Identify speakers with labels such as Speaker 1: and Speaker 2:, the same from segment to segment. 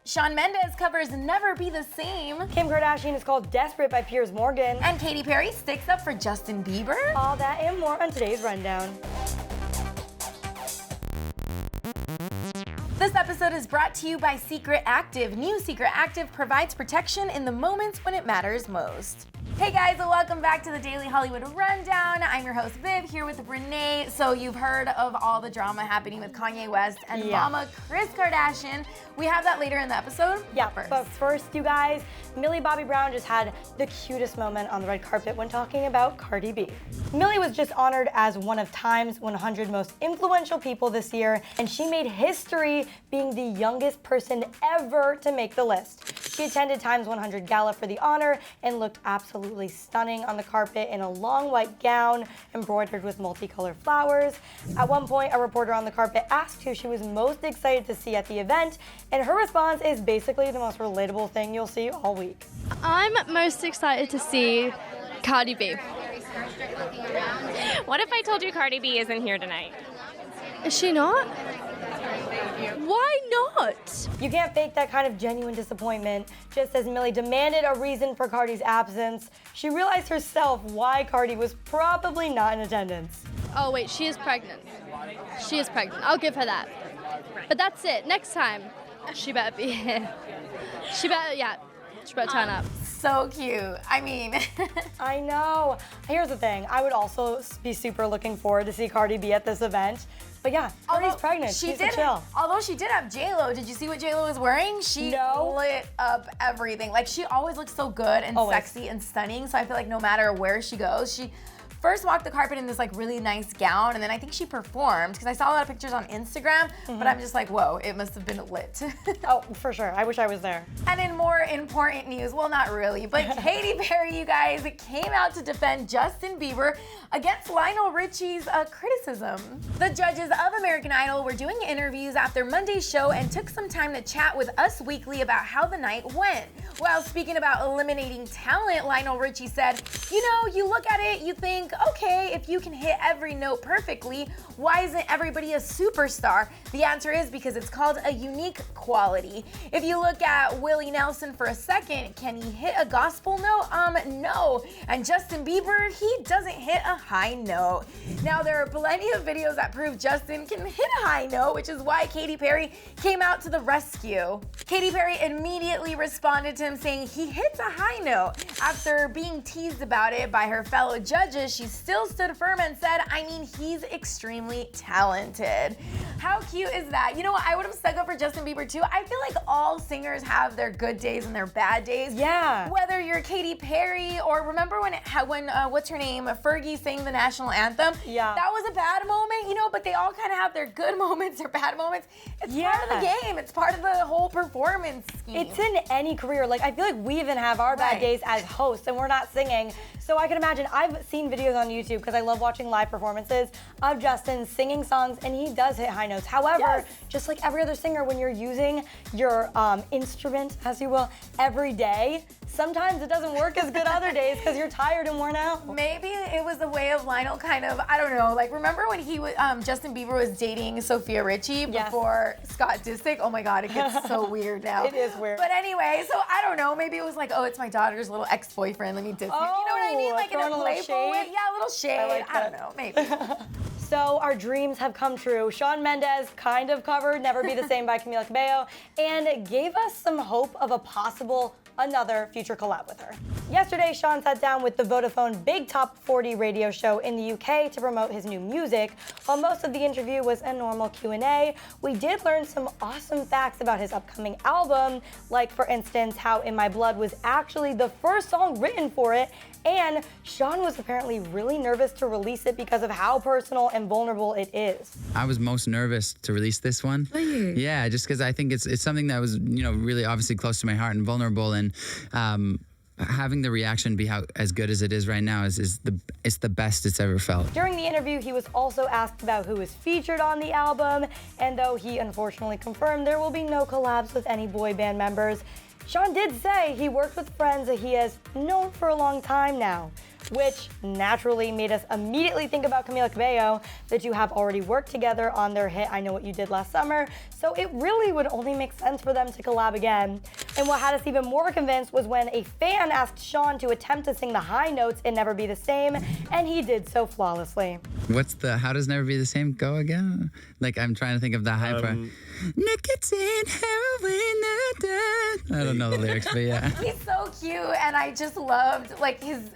Speaker 1: Shawn Mendes covers Never Be the Same.
Speaker 2: Kim Kardashian is called Desperate by Piers Morgan.
Speaker 1: And Katy Perry sticks up for Justin Bieber.
Speaker 2: All that and more on today's Rundown.
Speaker 1: This episode is brought to you by Secret Active. New Secret Active provides protection in the moments when it matters most. Hey guys, and welcome back to the Daily Hollywood Rundown. I'm your host Viv, here with Renee. So you've heard of all the drama happening with Kanye West and Mama Kris Kardashian. We have that later in the episode.
Speaker 2: But first, you guys, Millie Bobby Brown just had the cutest moment on the red carpet when talking about Cardi B. Millie was just honored as one of Time's 100 most influential people this year, and she made history being the youngest person ever to make the list. She attended Time's 100 gala for the honor and looked absolutely stunning on the carpet in a long white gown embroidered with multicolored flowers. At one point, a reporter on the carpet asked who she was most excited to see at the event, and her response is basically the most relatable thing you'll see all week.
Speaker 3: I'm most excited to see Cardi B.
Speaker 4: What if I told you Cardi B isn't here tonight?
Speaker 3: Is she not? Why not?
Speaker 2: You can't fake that kind of genuine disappointment. Just as Millie demanded a reason for Cardi's absence, she realized herself why Cardi was probably not in attendance.
Speaker 3: Oh wait, she is pregnant. She is pregnant. I'll give her that. But that's it. Next time, she better be here. She better turn up.
Speaker 1: So cute. I mean,
Speaker 2: I know. Here's the thing. I would also be super looking forward to see Cardi B at this event. But yeah, Cardi's pregnant. She's a chill.
Speaker 1: Although she did have J-Lo. Did you see what J-Lo was wearing? She lit up everything. Like, she always looks so good and sexy and stunning. So I feel like no matter where she goes, she first walked the carpet in this like really nice gown, and then I think she performed because I saw a lot of pictures on Instagram, but I'm just like, whoa, it must have been lit.
Speaker 2: Oh, for sure. I wish I was there.
Speaker 1: And in more important news, well, not really, but Katy Perry, you guys, came out to defend Justin Bieber against Lionel Richie's criticism. The judges of American Idol were doing interviews after Monday's show and took some time to chat with Us Weekly about how the night went. While speaking about eliminating talent, Lionel Richie said, you know, you look at it, you think, okay, if you can hit every note perfectly, why isn't everybody a superstar? The answer is because it's called a unique quality. If you look at Willie Nelson for a second, can he hit a gospel note? No. And Justin Bieber, he doesn't hit a high note. Now, there are plenty of videos that prove Justin can hit a high note, which is why Katy Perry came out to the rescue. Katy Perry immediately responded to him saying he hits a high note. After being teased about it by her fellow judges, she still stood firm and said, I mean, he's extremely talented. How cute is that? You know what? I would have stuck up for Justin Bieber too. I feel like all singers have their good days and their bad days.
Speaker 2: Yeah.
Speaker 1: Whether you're Katy Perry or remember when what's her name? Fergie sang the national anthem?
Speaker 2: Yeah.
Speaker 1: That was a bad moment, you know, but they all kind of have their good moments or bad moments. It's part of the game. It's part of the whole performance scheme.
Speaker 2: It's in any career. Like, I feel like we even have our bad days as hosts and we're not singing. So I can imagine, I've seen videos on YouTube because I love watching live performances of Justin singing songs, and he does hit high notes. However, just like every other singer, when you're using your instrument, as you will, every day, sometimes it doesn't work as good other days because you're tired and worn out.
Speaker 1: Maybe it was the way of Lionel kind of, I don't know, like remember when he was, Justin Bieber was dating Sophia Richie before Scott Disick? Oh my God, it gets so weird now.
Speaker 2: It is weird.
Speaker 1: But anyway, so I don't know, maybe it was like, oh, it's my daughter's little ex-boyfriend, let me diss him. You know what I mean? Like in a playful way. Yeah, a little shade. I don't know, maybe.
Speaker 2: So our dreams have come true. Shawn Mendes kind of covered Never Be the Same by Camila Cabello and gave us some hope of a possible another future collab with her. Yesterday, Shawn sat down with the Vodafone Big Top 40 radio show in the UK to promote his new music. While most of the interview was a normal Q&A, we did learn some awesome facts about his upcoming album, like for instance, how In My Blood was actually the first song written for it, and Shawn was apparently really nervous to release it because of how personal and vulnerable it is.
Speaker 5: I was most nervous to release this one. Yeah, just because I think it's something that was, you know, really obviously close to my heart and vulnerable, and having the reaction be as good as it is right now is the best it's ever felt.
Speaker 2: During the interview, he was also asked about who is featured on the album, and though he unfortunately confirmed there will be no collabs with any boy band members, Shawn did say he worked with friends that he has known for a long time now, which naturally made us immediately think about Camila Cabello, that you have already worked together on their hit I Know What You Did Last Summer, so it really would only make sense for them to collab again. And what had us even more convinced was when a fan asked Shawn to attempt to sing the high notes in Never Be the Same, and he did so flawlessly.
Speaker 5: How does Never Be the Same go again? Like, I'm trying to think of the high part. Nicotine, heroin, I don't know the lyrics, but yeah.
Speaker 1: He's so cute, and I just loved like his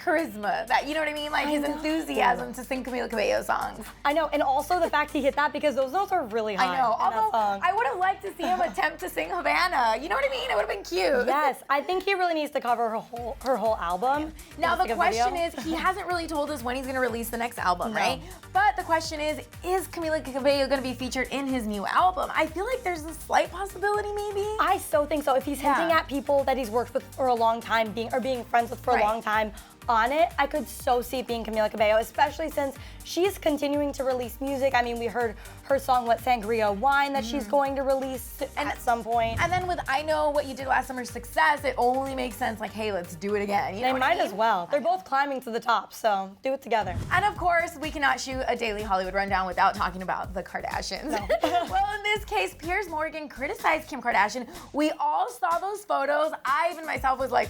Speaker 1: charisma, that, you know what I mean? Like his enthusiasm to sing Camila Cabello songs.
Speaker 2: I know, and also the fact he hit that because those notes are really high.
Speaker 1: I know,
Speaker 2: in that
Speaker 1: although
Speaker 2: song.
Speaker 1: I would have liked to see him attempt to sing Havana. You know what I mean? It would have been cute.
Speaker 2: Yes, I think he really needs to cover her whole album.
Speaker 1: Now the question
Speaker 2: video.
Speaker 1: is, he hasn't really told us when he's gonna release the next album, right? But the question is Camila Cabello gonna be featured in his new album? I feel like there's a slight possibility, maybe.
Speaker 2: I so think so. If he's hinting at people that he's worked with for a long time, being friends with for a long time on it, I could so see it being Camila Cabello, especially since she's continuing to release music. I mean, we heard her song, Sangria Wine, that she's going to release at some point.
Speaker 1: And then with I Know What You Did Last Summer's success, it only makes sense, like, hey, let's do it again. You know
Speaker 2: They
Speaker 1: what
Speaker 2: might
Speaker 1: I mean?
Speaker 2: as well. They're both climbing to the top, so do it together.
Speaker 1: And of course, we cannot shoot a daily Hollywood rundown without talking about the Kardashians.
Speaker 2: No.
Speaker 1: Well, in this case, Piers Morgan criticized Kim Kardashian. We all saw those photos. I even myself was like,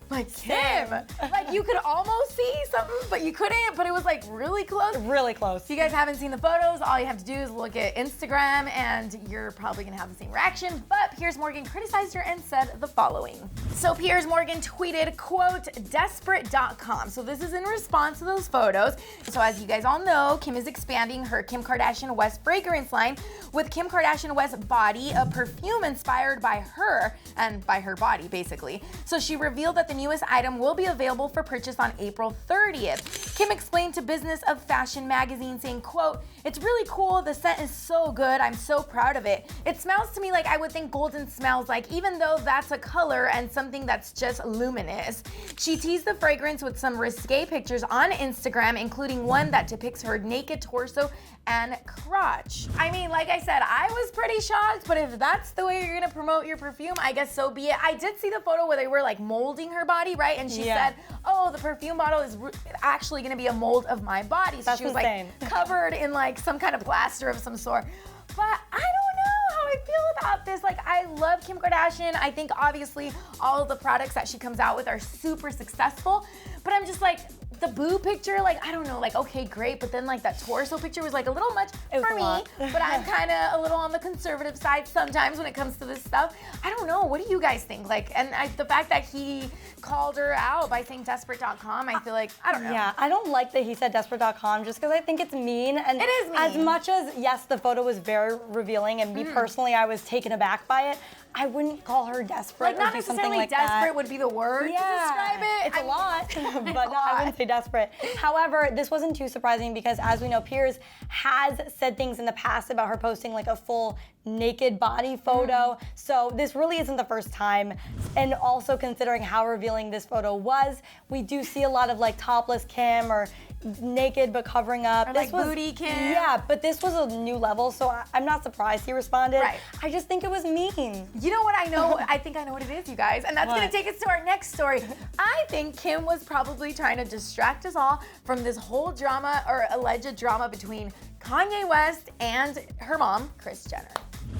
Speaker 1: like Kim. Like you could almost see something, but you couldn't, but it was like really close.
Speaker 2: Really close.
Speaker 1: If you guys haven't seen the photos, all you have to do is look at Instagram and you're probably gonna have the same reaction. But Piers Morgan criticized her and said the following. So Piers Morgan tweeted, quote, desperate.com. So this is in response to those photos. So as you guys all know, Kim is expanding her Kim Kardashian West fragrance line with Kim Kardashian West Body, a perfume inspired by her and by her body, basically. So she revealed that the newest item will be available for purchase on April 30th. Kim explained to Business of Fashion magazine, saying, quote, it's really cool. The scent is so good. I'm so proud of it. It smells to me like I would think golden smells like, even though that's a color and something that's just luminous. She teased the fragrance with some risque pictures on Instagram, including one that depicts her naked torso and crotch. I mean, like I said, I was pretty shocked, but if that's the way you're gonna promote your perfume, I guess so be it. I did see the photo where they were like molding her body, right? And she said, oh, the perfume bottle is actually gonna be a mold of my body. So
Speaker 2: That's
Speaker 1: she was
Speaker 2: insane.
Speaker 1: like covered in like some kind of plaster of some sort. But I don't know how I feel about this. Like, I love Kim Kardashian. I think obviously all of the products that she comes out with are super successful, but I'm just like, the boob picture, like, I don't know, like, okay, great, but then like that torso picture was like a little much for me, but I'm kind of a little on the conservative side sometimes when it comes to this stuff. I don't know, what do you guys think? Like, and the fact that he called her out by saying desperate.com, I feel like, I don't know.
Speaker 2: Yeah, I don't like that he said desperate.com just because I think it's mean. And
Speaker 1: it is mean.
Speaker 2: As much as, yes, the photo was very revealing, and me personally, I was taken aback by it, I wouldn't call her desperate.
Speaker 1: Like, not
Speaker 2: or do something
Speaker 1: necessarily
Speaker 2: like
Speaker 1: desperate
Speaker 2: that.
Speaker 1: would be the word to describe it.
Speaker 2: It's a lot, but no, I wouldn't say desperate. However, this wasn't too surprising because, as we know, Piers has said things in the past about her posting like a full naked body photo. So this really isn't the first time. And also considering how revealing this photo was, we do see a lot of like topless Kim or naked but covering up.
Speaker 1: Or like booty Kim.
Speaker 2: Yeah, but this was a new level, so I'm not surprised he responded.
Speaker 1: Right.
Speaker 2: I just think it was mean.
Speaker 1: You know what I know? I think I know what it is, you guys. And that's gonna take us to our next story. I think Kim was probably trying to distract us all from this whole drama or alleged drama between Kanye West and her mom, Kris Jenner.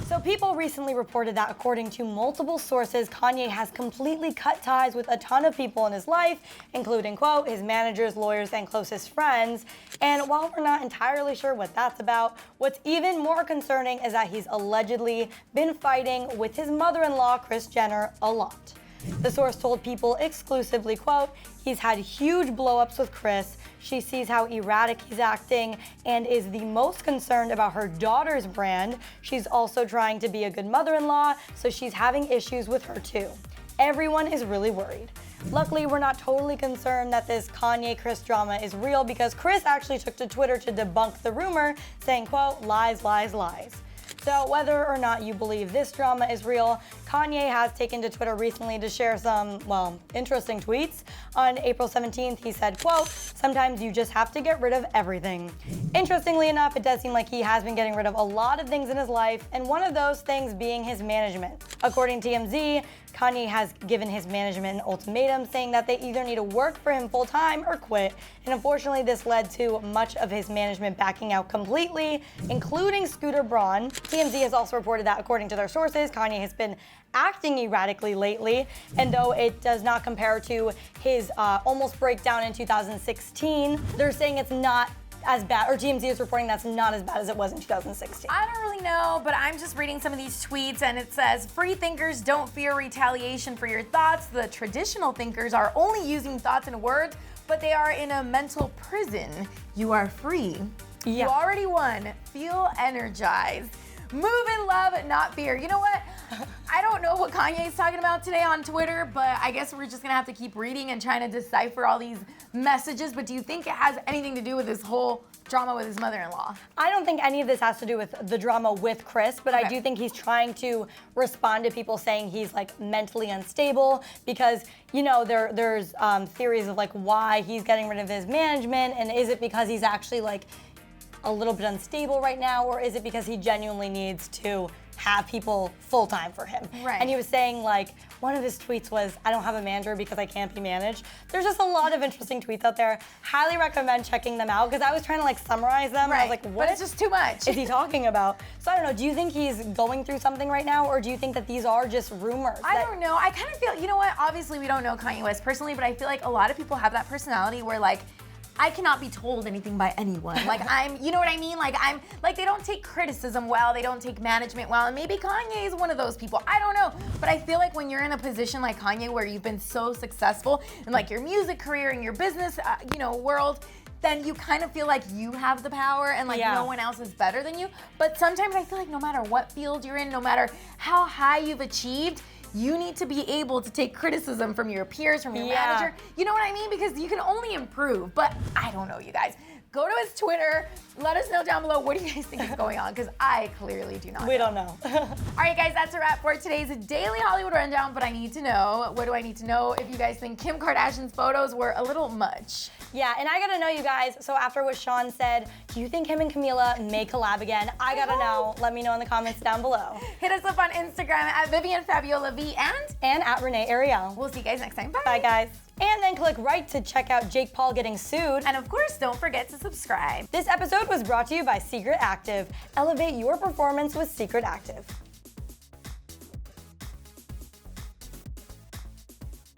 Speaker 2: So people recently reported that according to multiple sources, Kanye has completely cut ties with a ton of people in his life, including, quote, his managers, lawyers, and closest friends. And while we're not entirely sure what that's about, what's even more concerning is that he's allegedly been fighting with his mother-in-law, Kris Jenner, a lot. The source told People exclusively, quote, he's had huge blow-ups with Kris. She sees how erratic he's acting and is the most concerned about her daughter's brand. She's also trying to be a good mother-in-law, so she's having issues with her too. Everyone is really worried. Luckily, we're not totally concerned that this Kanye-Kris drama is real because Kris actually took to Twitter to debunk the rumor, saying, quote, lies, lies, lies. So whether or not you believe this drama is real, Kanye has taken to Twitter recently to share some, well, interesting tweets. On April 17th, he said, quote, "Sometimes you just have to get rid of everything." Interestingly enough, it does seem like he has been getting rid of a lot of things in his life, and one of those things being his management. According to TMZ, Kanye has given his management an ultimatum saying that they either need to work for him full-time or quit, and unfortunately this led to much of his management backing out completely, including Scooter Braun. TMZ has also reported that according to their sources, Kanye has been acting erratically lately, and though it does not compare to his almost breakdown in 2016, they're saying it's not as bad, or TMZ is reporting that's not as bad as it was in 2016.
Speaker 1: I don't really know, but I'm just reading some of these tweets and it says, "Free thinkers don't fear retaliation for your thoughts. The traditional thinkers are only using thoughts and words, but they are in a mental prison. You are free.
Speaker 2: Yeah.
Speaker 1: You already won. Feel energized. Move in love, not fear." You know what? I don't know what Kanye's talking about today on Twitter, but I guess we're just gonna have to keep reading and trying to decipher all these messages. But do you think it has anything to do with this whole drama with his mother-in-law?
Speaker 2: I don't think any of this has to do with the drama with Kris, but I do think he's trying to respond to people saying he's like mentally unstable because, you know, there's theories of like why he's getting rid of his management, and is it because he's actually like a little bit unstable right now, or is it because he genuinely needs to have people full-time for him?
Speaker 1: Right.
Speaker 2: And he was saying, like, one of his tweets was, "I don't have a manager because I can't be managed." There's just a lot of interesting tweets out there. Highly recommend checking them out because I was trying to like summarize them.
Speaker 1: Right.
Speaker 2: And I was like, what
Speaker 1: But it's just too much.
Speaker 2: is he talking about? So I don't know, do you think he's going through something right now, or do you think that these are just rumors?
Speaker 1: I don't know. I kind of feel, you know what? Obviously, we don't know Kanye West personally, but I feel like a lot of people have that personality where, like, I cannot be told anything by anyone. Like, you know what I mean? Like, they don't take criticism well, they don't take management well, and maybe Kanye is one of those people. I don't know. But I feel like when you're in a position like Kanye where you've been so successful in like your music career and your business, world, then you kind of feel like you have the power and like no one else is better than you. But sometimes I feel like no matter what field you're in, no matter how high you've achieved, you need to be able to take criticism from your peers, from your manager. You know what I mean? Because you can only improve. But I don't know, you guys. Go to his Twitter. Let us know down below, what do you guys think is going on? Because I clearly do not know.
Speaker 2: We don't know.
Speaker 1: All right, guys, that's a wrap for today's Daily Hollywood Rundown. But I need to know, what do I need to know? If you guys think Kim Kardashian's photos were a little much.
Speaker 2: Yeah, and I gotta know, you guys, so after what Shawn said, do you think him and Camila may collab again? I gotta know. Let me know in the comments down below.
Speaker 1: Hit us up on Instagram at Vivian Fabiola V
Speaker 2: And at Renee Ariel.
Speaker 1: we'll see you guys next time. Bye.
Speaker 2: Bye, guys. And then click right to check out Jake Paul getting sued.
Speaker 1: And of course, don't forget to subscribe.
Speaker 2: This episode was brought to you by Secret Active. Elevate your performance with Secret Active.